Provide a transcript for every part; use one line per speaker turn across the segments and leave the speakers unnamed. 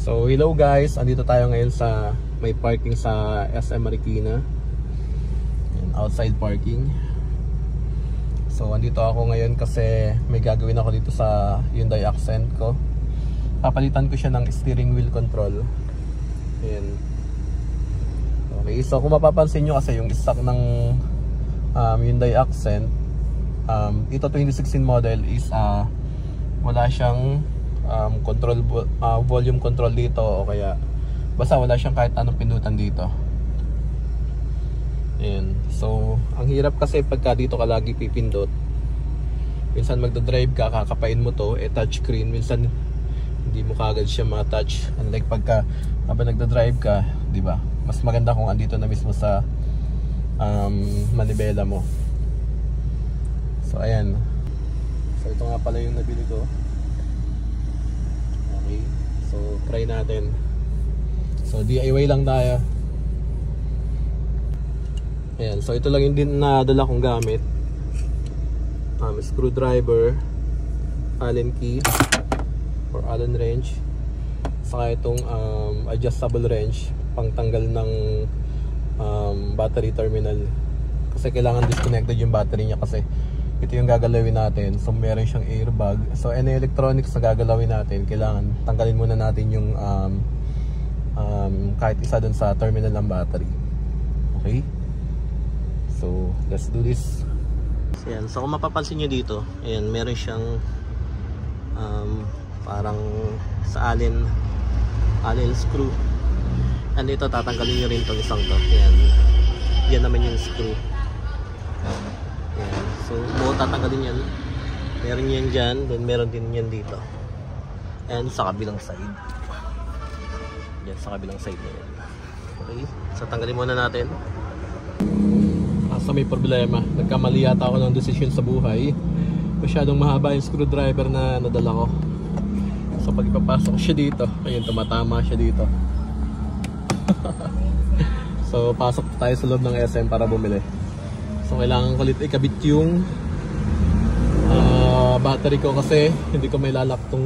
So hello guys, andito tayo ngayon sa may parking sa SM Marikina. Outside parking. So andito ako ngayon kasi may gagawin ako dito sa Hyundai Accent ko. Papalitan ko siya ng steering wheel control. Ayan. Okay, so kung mapapansin nyo kasi yung stock ng Hyundai Accent, ito 2016 model is wala siyang control, volume control dito, o kaya basta wala siyang kahit anong pindutan dito. Ayan. So ang hirap kasi pagka dito ka lagi pipindot. Minsan magdadrive ka, kakapain mo to, touchscreen, minsan hindi mo kaagad siya ma-touch. Unlike pagka habang nagdadrive ka, di ba? Mas maganda kung andito na mismo sa manibela mo. So ayan. So ito nga pala yung nabili ko. Okay. So try natin. So DIY lang tayo. Ayan. So ito lang yung din nadala kong gamit. Screwdriver, Allen key or Allen wrench, saka itong adjustable wrench pang tanggal ng battery terminal, kasi kailangan disconnected yung battery niya kasi ito yung gagalawin natin. So meron siyang airbag. So any electronics na gagalawin natin, kailangan tanggalin muna natin yung kahit isa dun sa terminal ng battery. Okay, so let's do this. So, yan. So kung mapapansin nyo dito, ayan, meron siyang parang sa allen screw, and ito tatanggalin nyo rin itong isang to. Ayan. Yan naman yung screw. Ayan. So buo tatanggalin yan. Meron yan dyan, then meron din yan dito, and sa kabilang side. Yan, sa kabilang side na yan. Okay, so tanggalin muna natin. Asa may problema, nagkamali yata ako ng decision sa buhay. Masyadong mahaba yung screwdriver na nadala ko. So pag ipapasok siya dito, ayun, tumatama siya dito. So pasok tayo sa loob ng SM para bumili. So kailangan ko ulit ikabit yung battery ko kasi hindi ko may lalak tong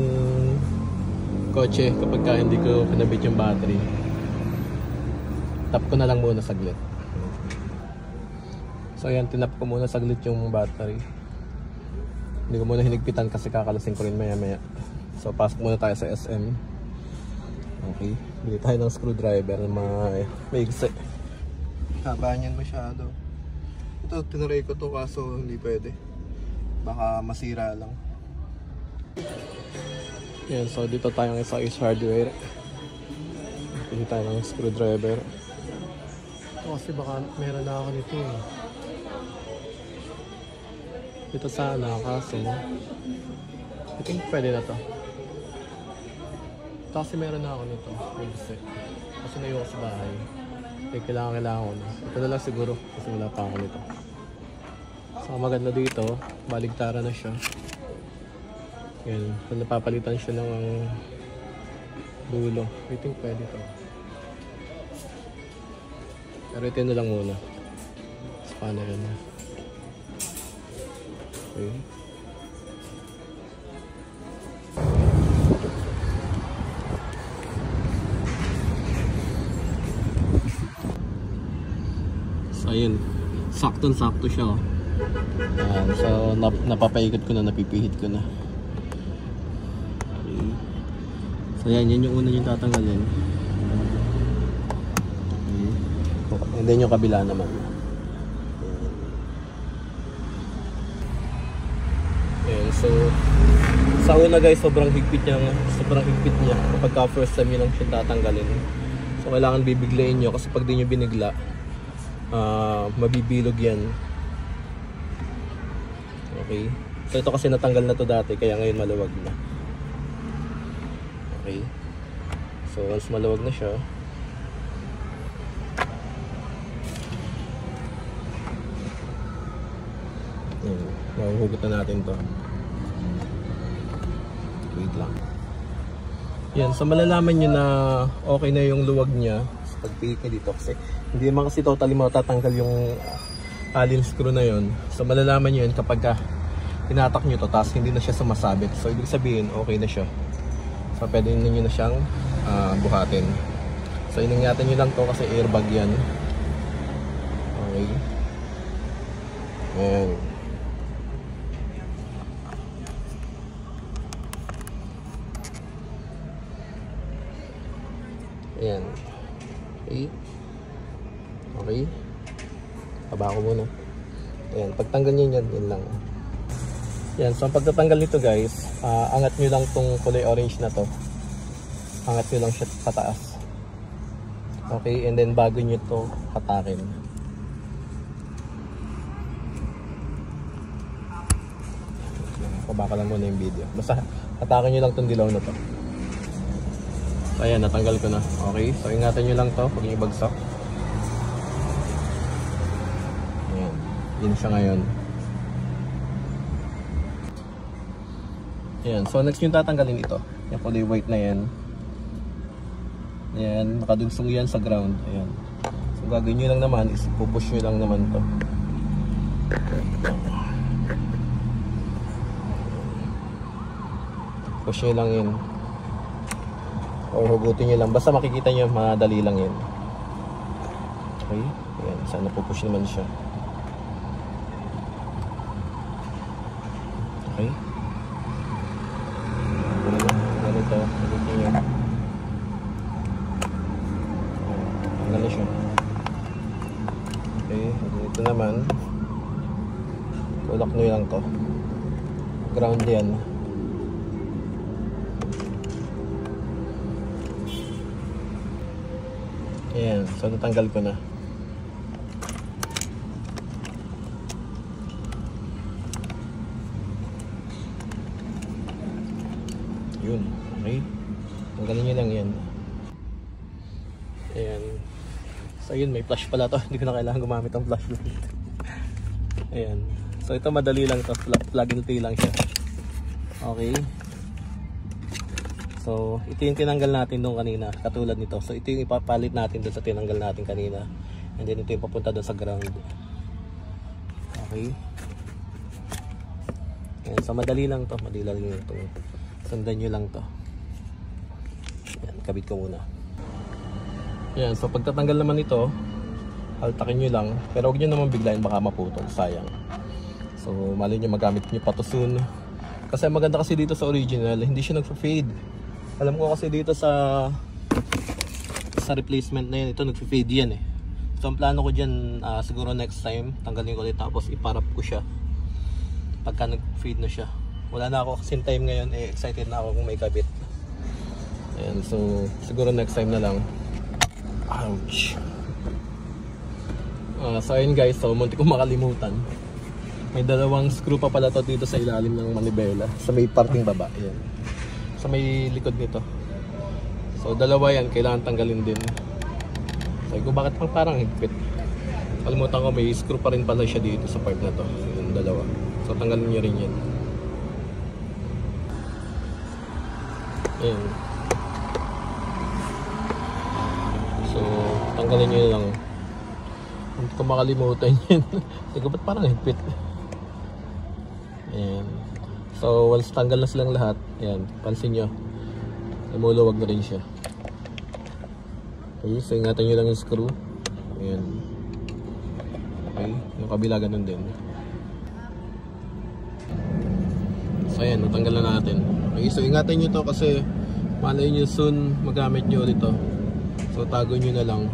kotse kapag ka hindi ko pinabit yung battery. Tap ko na lang muna saglit. So ayan, tinap ko muna saglit yung battery. Hindi ko muna hinigpitan kasi kakalasing ko rin maya maya. So pasok muna tayo sa SM. Okay, bili tayo ng screwdriver na maigsi. Haba niyan masyado. Ito, tinaray ko to kaso hindi pwede. Baka masira lang. Ayan, so dito tayo sa Ace Hardware. Bili tayo ng screwdriver. Ito kasi baka meron na ako nito eh. Ito sana, kaso I think pwede na to. Ito kasi meron na ako nito. Kasi naiwan ko sa bahay. Kailangan ko na. Ito na lang siguro kasi wala pa ako nito. So maganda dito, baligtaran na siya. Yan, so napapalitan siya ng dulo. I think pwede to. Pero ito na lang muna. Spanner na. Okay. So ayun, saktong-sakto siya. So napapaikot ko na, napipihit ko na. Okay. So yan yung una yung tatanggalin. Okay. And then yung kabila naman. So sa una guys, sobrang higpit niya kapag ka first time nyo lang siya tatanggalin. So kailangan bibiglayin nyo kasi pag di nyo binigla, mabibilog yan. Okay, so ito kasi natanggal na to dati kaya ngayon maluwag na. Okay, so once maluwag na siya, mahuhugot na natin to. Wait lang. Yan, so malalaman nyo na okay na yung luwag niya sa pagpihit niya dito kasi hindi naman kasi totally matatanggal yung allen screw na yon. So malalaman nyo yun kapag tinatak nyo to tapos hindi na siya sumasabit. So ibig sabihin okay na siya. So pwede nyo na siyang buhatin. So iningatan nyo lang to kasi airbag yan. Okay. Ayan. Ayan. Okay. Okay. Taba ko muna. Ayan. Pagtanggal nyo yan, yan lang. Ayan. So pagtatanggal nito guys, angat nyo lang tong kulay orange na to. Angat nyo lang siya pataas. Okay. And then bago nyo to hatakin. Pabaka lang muna yung video. Basta hatakin nyo lang tong dilaw na to. So ayan, natanggal ko na. Okay, so ingatan nyo lang to pag yung ibagsak. Ayan, yun siya ngayon. Ayan, so next yung tatanggalin ito. Yung kulay white na yan. Ayan, nakadugsong yan sa ground. Ayan. So gagawin nyo lang naman is pupush nyo lang naman to. Push nyo lang yun. O hugutin nyo lang. Basta makikita nyo, madali lang yun. Okay. Ayan. Sana pupush naman siya. Okay. Ganito. Hugutin nyo. Ganito siya. Okay. Ito naman. Tulak nyo lang to. Ground yan. Ayan, so natanggal ko na. Yun, okay. Tanggalin nyo lang yan. Ayan. So yun, may flash pala to. Hindi ko na kailangan gumamit ang flashlight. Ayan. So ito madali lang to. Plug and play lang siya. Okay. So, ito yung tinanggal natin doon kanina, katulad nito. So, ito yung ipapalit natin doon sa tinanggal natin kanina. And then, ito yung papunta doon sa ground. Okay. Ayan, so, madali lang to. Madali lang ito. Sundan nyo lang to. Ayan, kabit ko muna. Ayan, so, pagtatanggal naman ito, haltakin nyo lang. Pero huwag nyo naman biglayin, baka maputol. Sayang. So, mali nyo magamit nyo pa to soon. Kasi maganda kasi dito sa original, hindi siya nag-fade. Alam ko kasi dito sa replacement na yan, ito nag-fade yan eh. So ang plano ko dyan, siguro next time, tanggalin ko ulit tapos iparap ko siya. Pagka nag-fade na siya. Wala na ako kasing time ngayon, excited na ako kung may kabit. Ayan, so siguro next time na lang. Ouch! So ayun guys, so munti ko makalimutan. May dalawang screw pa pala to dito sa ilalim ng manibela, sa may parting baba. Ayan. Sa may likod nito. So dalawa yan, kailangan tanggalin din. Sabi ko bakit parang higpit. Kalimutan ko may screw pa rin pala siya dito sa part na to. Yung dalawa. So tanggalin nyo rin yan. Ayan. So tanggalin nyo lang. Hindi ko makalimutan yan. Sabi ko ba't parang higpit. Ayan. So once tanggal na silang lahat, ayan, pansin nyo, lumuluwag na rin siya. Okay, so ingatan nyo lang yung screw. Ayan. Okay, yung kabila ganun din. So ayan, natanggal na natin. Okay, so ingatan nyo to kasi malay nyo soon magamit nyo ulit to. So tago nyo na lang.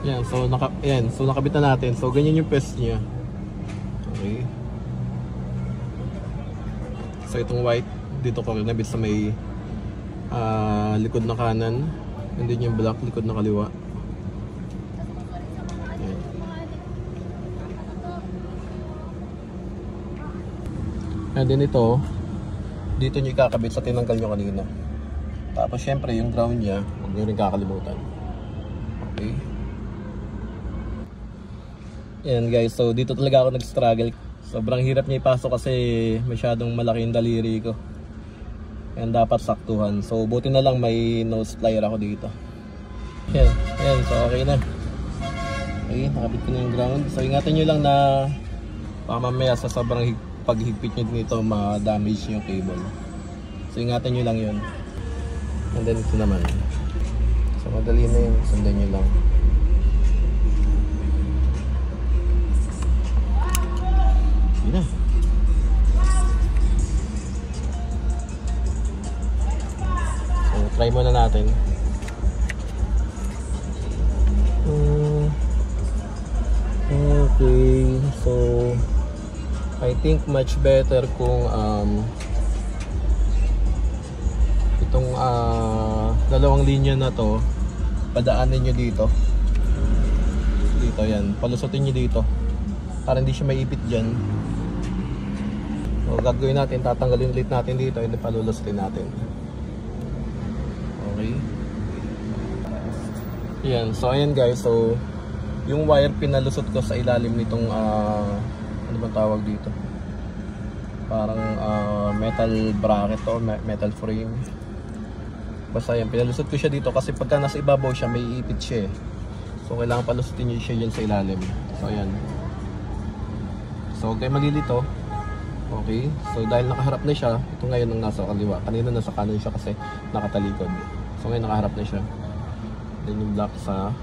Ayan, so nakabit na natin. So ganyan yung pest nya. Okay. So itong white dito ko nabit sa may likod na kanan, and then yung black likod na kaliwa. Ayan. And then ito dito nyo ikakabit sa tinanggal nyo kanina. Tapos syempre yung ground nya huwag nyo rin kakalimutan. Okay. Ayan guys, so dito talaga ako nag-struggle. Sobrang hirap niya ipasok kasi masyadong malaki yung daliri ko. Ayan, dapat saktuhan. So buti na lang may nose plier ako dito. Ayan, so okay na. Okay, nakabit ko na yung ground. So ingatan nyo lang na mamaya sa sobrang paghigpit nyo dito ma-damage yung cable. So ingatan nyo lang yun. And then ito naman. So madali na yun, sundan nyo lang. Yun na. So try muna natin. Okay, so I think much better kung itong dalawang linya na to padaanin nyo dito. Dito yan, palusutin nyo dito para hindi siya maipit dyan. So gagawin natin, tatanggalin ulit natin dito, hindi palulusutin natin. Okay. Yan, so ayan guys, so yung wire pinalusot ko sa ilalim nitong ano bang tawag dito? Parang metal bracket to, metal frame. Basta yan, pinalusot ko siya dito kasi pagka nasa ibabaw siya, may ipit siya eh. So kailangan palusutin niyo siya dyan sa ilalim. So ayan. So huwag kayo malilito. Okay, so dahil nakaharap na siya, ito ngayon ang nasa kaliwa. Kanina nasa kanan siya kasi nakatalikod. So ngayon nakaharap na siya. Then yung black sa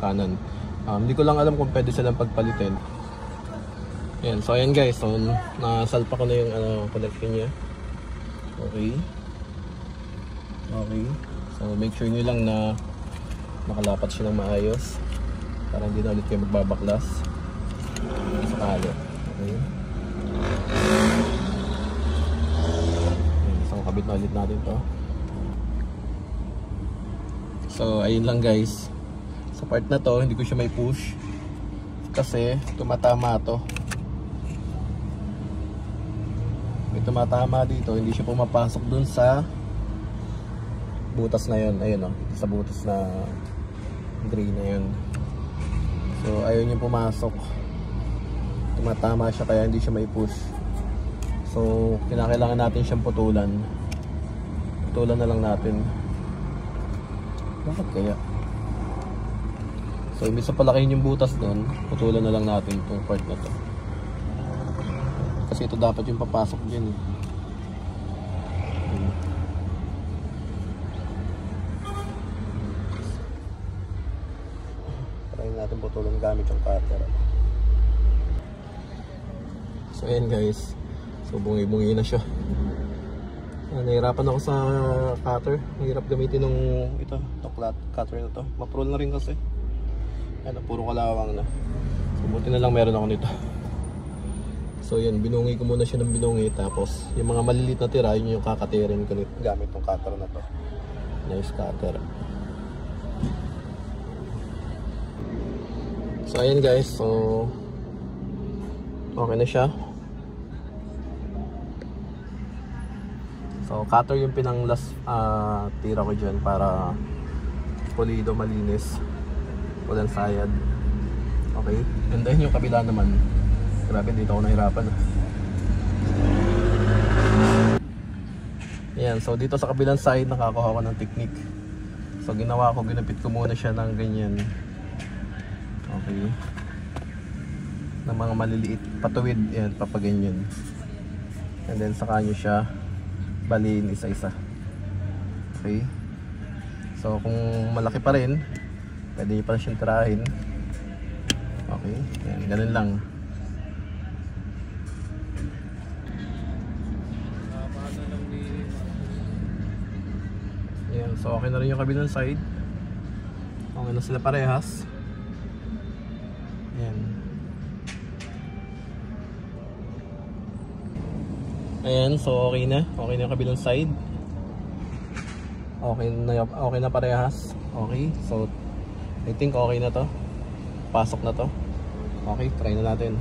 kanan. Hindi ko lang alam kung pwede silang pagpalitin. Ayan, so ayan guys, so nasalpa ko na yung connector niya. Okay. Okay. So make sure nyo lang na nakalapat siya ng maayos para hindi na ulit kayo magbabaklas sa kalo. Okay. Ayan, so kabit na ulit natin to. So ayun lang guys. Sa part na to, hindi ko siya may push kasi tumatama to. May tumatama dito, hindi siya pumapasok dun sa butas na yun. Ayun o, sa butas na gray na yun. So ayun yung pumasok. Tumatama siya kaya hindi siya may push. So kinakailangan natin siyang putulan. Putulan na lang natin. Bakit kaya? So imbis na palakihin yung butas doon, putulan na lang natin itong part na to. Kasi ito dapat yung papasok dyan eh. Try natin putulan gamit yung cutter. So ayan guys. So bungi-bungi na siya. Nahirapan ako sa cutter. Mahirap gamitin ng itong cutter na to. Maprol na rin kasi. Ayan, puro kalawang na. So buti na lang meron ako nito. So yun, binungi ko muna siya ng binungi. Tapos yung mga maliliit na tira, yun yung kakatirin ko nito gamit tong cutter na to. Nice cutter. So ayan guys, so okay na siya. So cutter yung pinang-last tira ko dyan para pulido, malinis, walang sayad. Okay, and then yung kabila naman, grabe dito ako nahirapan. Ayan, so dito sa kabilang side nakakuha ko ng technique. So ginawa ko, ginapit ko muna siya ng ganyan. Okay, ng mga maliliit patuwid, yan, papaganyan. And then saka nyo siya baliin isa-isa. Okay, so kung malaki pa rin, pwede nyo pa siyang tirahin. Okay, yan, ganun lang. Yan, so okay na rin yung kabilang side. Okay na sila parehas. Yan. Ayan, so okay na. Okay na yung kabilang side. Okay na parehas. Okay, so I think okay na to. Pasok na to. Okay, try na natin.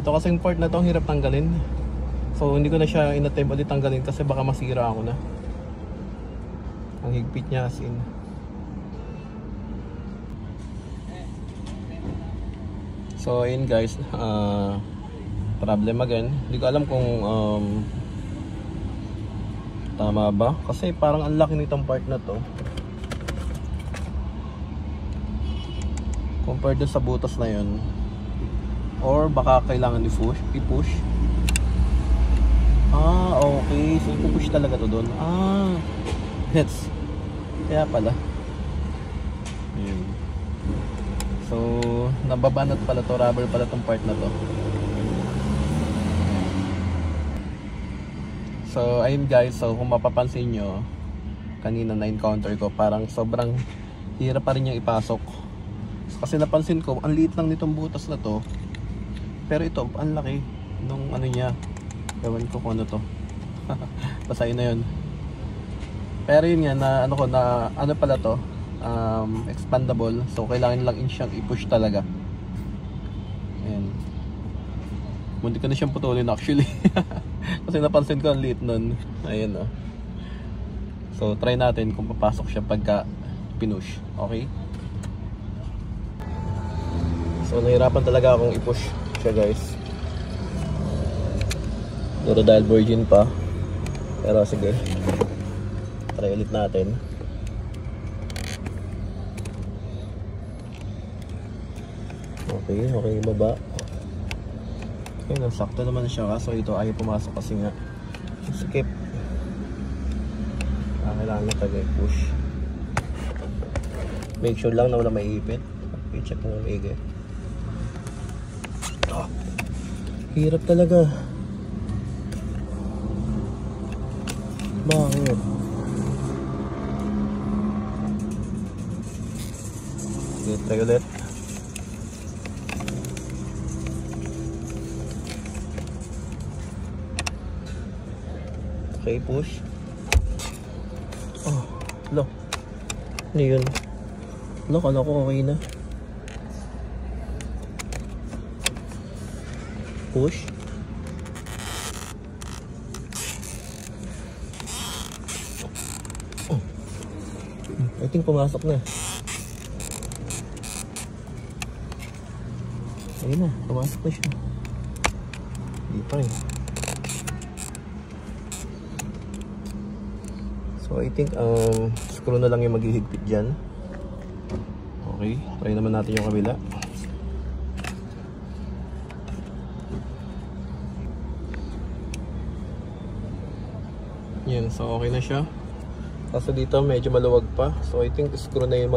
Ito kasing part na to, ang hirap tanggalin. So hindi ko na siya in-attempt ulit tanggalin kasi baka masira ako na. Ang higpit niya as in. So ayun guys, problem again. Hindi ko alam kung tama ba kasi parang ang laki nitong part na to compared sa butas na yun, or baka kailangan i-push. So pupush talaga to doon. Hits. Kaya pala. Ayan. So nababanat pala to, rubber pala tong part na to. So ayun guys, so kung mapapansin nyo, kanina na-encounter ko, parang sobrang hirap pa rin yung ipasok. Kasi napansin ko, ang liit lang nitong butas na to. Pero ito, ang laki nung ano niya. Ewan ko kung ano to. Basta yun na yun. Pero yun nga, na ano ko, na ano pala to, expandable. So kailangan lang siyang i-push talaga. Ayan. Munti ko na siyang putulin actually. Kasi napansin ko ang liit nun. Ayan o. So try natin kung papasok siya pagka pinush. Okay? So nahirapan talaga akong i-push siya guys. Pero dahil virgin pa. Pero sige, try ulit natin. Okay, baba. Okay, nasakto naman siya, kaso ito ayaw pumasok kasi nga skip. Kailangan na tayo push. Make sure lang na wala maiipit. Okay, check mo yung maigi. Hirap talaga. Bakit? Okay, try ulit. Okay, push. Lo. Ano yun? Lo, kala ko okay na. Push. I think pumasok na. Ayun na, pumasok na siya. Hindi pa eh. So I think screw na lang yung maghihigpit dyan. Okay, try naman natin yung kabila. Yan, so okay na siya. Kaso dito medyo maluwag pa. So I think screw na yung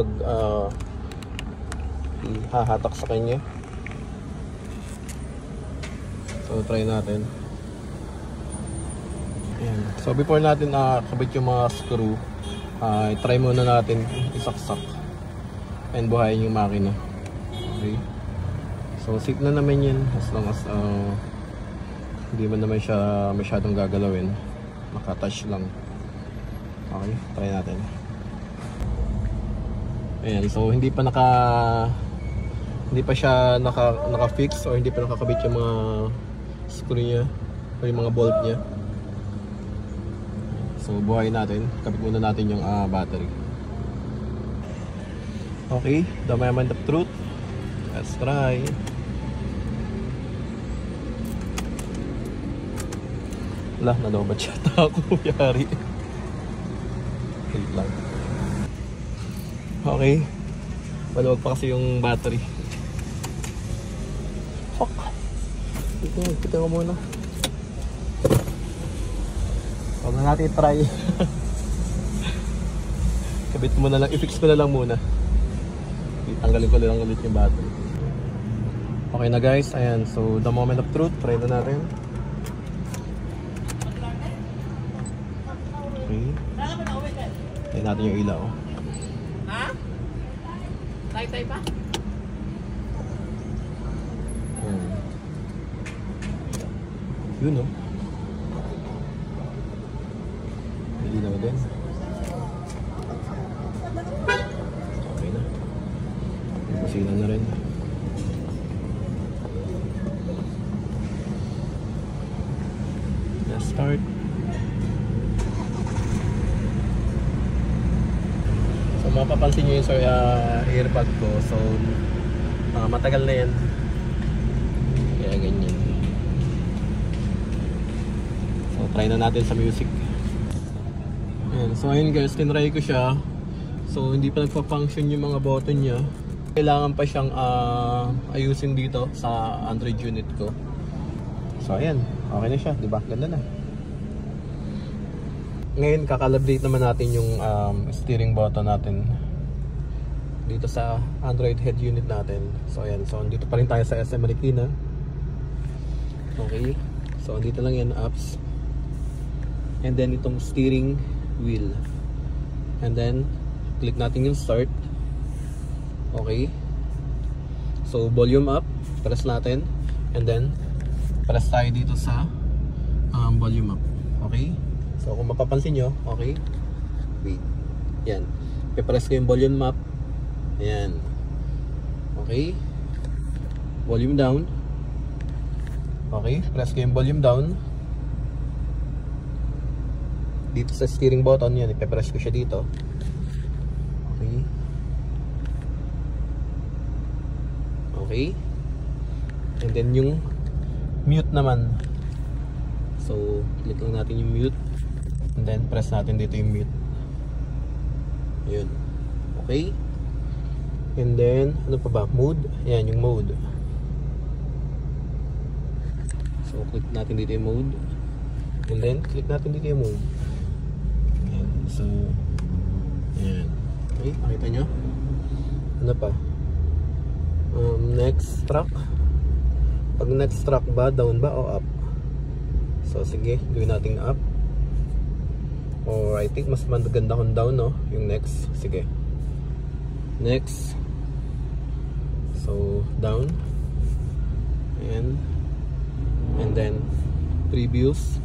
hahatak sa kanya. So try natin. Ayan. So before natin kabit yung mga screw, try muna natin isaksak and buhayin yung makina. Okay. So safe na naman yun as long as hindi man naman siya masyadong gagalawin. Makatouch lang. Okay, try natin. Ayan, so hindi pa siya naka-fix or hindi pa nakakabit yung mga screw niya o yung mga bolt niya. So buhayin natin, kabit muna natin yung battery. Okay, the moment of truth. Let's try. Wala, nalobat siya. Ako, yari. Wait lang. Okay, maluwag pa kasi yung battery. Fuck. Kita ko muna. Huwag na natin try. Kabit mo na lang, i-fix ko na lang muna. Tanggalin ko na lang ulit yung battery. Okay na guys, ayan. So the moment of truth, try na natin. Okay. Try natin yung ilaw.
Ha? Tay-tay pa?
Yun o. Hindi naman din. Okay na. Kusina na rin. Let's start. So mapapansin nyo yung earbag ko. So matagal na yan. Kaya ganyan. So try na natin sa music. Ayan. So ayun guys, tinry ko siya. So hindi pa nagpa-function yung mga button niya. Kailangan pa siyang ayusin dito sa Android unit ko. So ayan, okay na siya, 'di ba? Ganda na. ngayon kakalibrate naman natin yung steering button natin dito sa Android head unit natin. So ayan, so dito pa rin tayo sa SM Marikina. Okay, so dito lang yan, apps, and then itong steering wheel, and then click natin yung start. Okay, so volume up, press natin, and then press tayo dito sa volume up. Okay, so kung mapapansin nyo, okay, wait, yan, i-press ko yung volume up, yan, okay, volume down, okay, press ko yung volume down dito sa steering button, yan, ipe-press ko siya dito. Okay, okay, and then yung mute naman, so click lang natin yung mute, and then press natin dito yung mute. Yun, okay, and then ano pa ba, mode, yan yung mode, so click natin dito yung mode, and then click natin dito yung mode. Yan, so yan, okay, nakita nyo, ano pa, next track, pag next track ba, down ba o up? So sige, gawin natin up, or I think mas maganda kung down, no, yung next. Sige, next, so down, and then previous,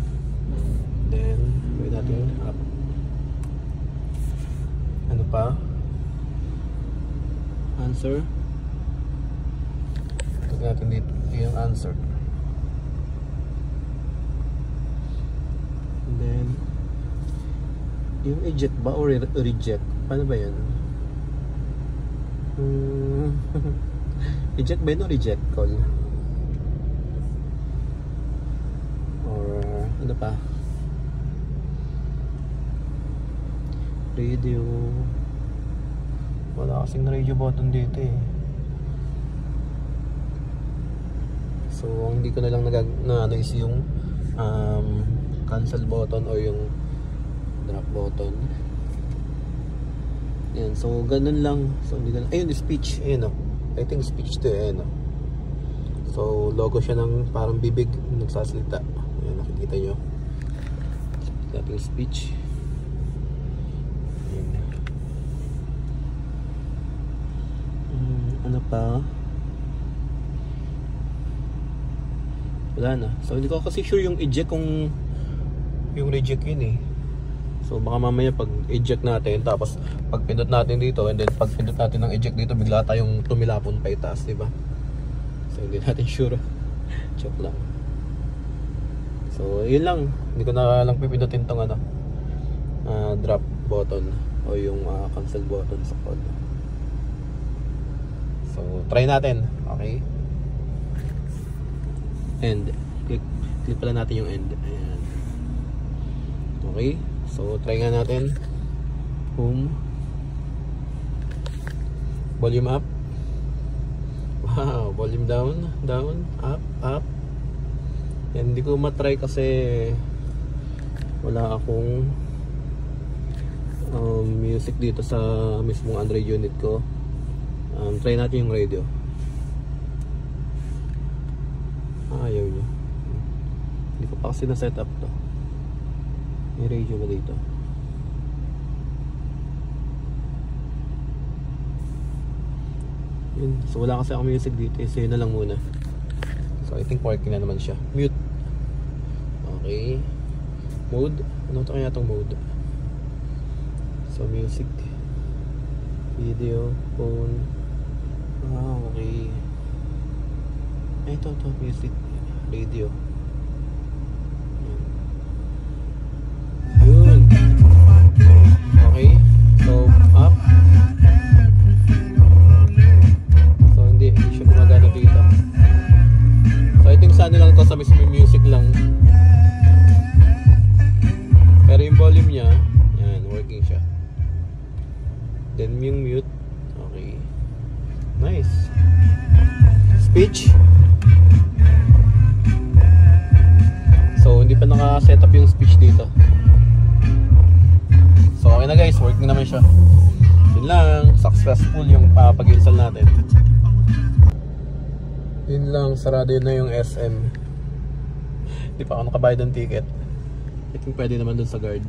then gawin natin up. Ano pa, answer, gawin natin dito yung answer, and then yung eject ba or reject, paano ba yan? Eject ba yun o reject call, or ano pa, radio, wala kasing radio button dito eh. So ang hindi ko na lang ano is yung cancel button or yung drop button. Yan, so ganun lang. So hindi ko na, ayun, speech, ayun, oh. I think speech to, ayun, oh. So logo siya ng parang bibig nagsasalita. Ayun, nakikita nyo. Dating speech. Ayun. Ano pa? Wala na. So hindi ko kasi sure yung eject kung yung reject yun eh. So baka mamaya pag eject natin, tapos pag pindot natin dito, and then pag pindot natin ng eject dito, bigla tayong tumilapon pa itaas, diba? So hindi natin sure. Joke lang. So yun lang. Hindi ko na lang pipindutin tong ano, drop button o yung cancel button sa code. So try natin. Okay, end, click pala natin yung end. Ayan. Okay, so try nga natin. Home, volume up, wow, volume down, down, up, up. Yan, hindi ko matry kasi wala akong music dito sa mismong Android unit ko. Try natin yung radio. Ayaw nyo. Hindi ko pa kasi na setup to. May radio ba dito? Yun. So wala kasi ako music dito, so yun na lang muna. So I think working na naman siya. Mute. Okay, mode, ano to kaya itong mode? So music, video, phone. Okay. Ito music, radio. Yun. Okay, so up. So hindi siya gumagana dito. So I think sana lang ito sa mismo music lang. Pero yung volume niya, yan, working siya. Then yung mute. Okay, nice. Speech. So hindi pa naka-setup yung speech dito. So okay na guys, working naman siya. Yun lang, successful yung pag-install natin. Yun lang, sarado yun na yung SM. Hindi pa ako nakabayad ng ticket. I think pwede naman dun sa guard.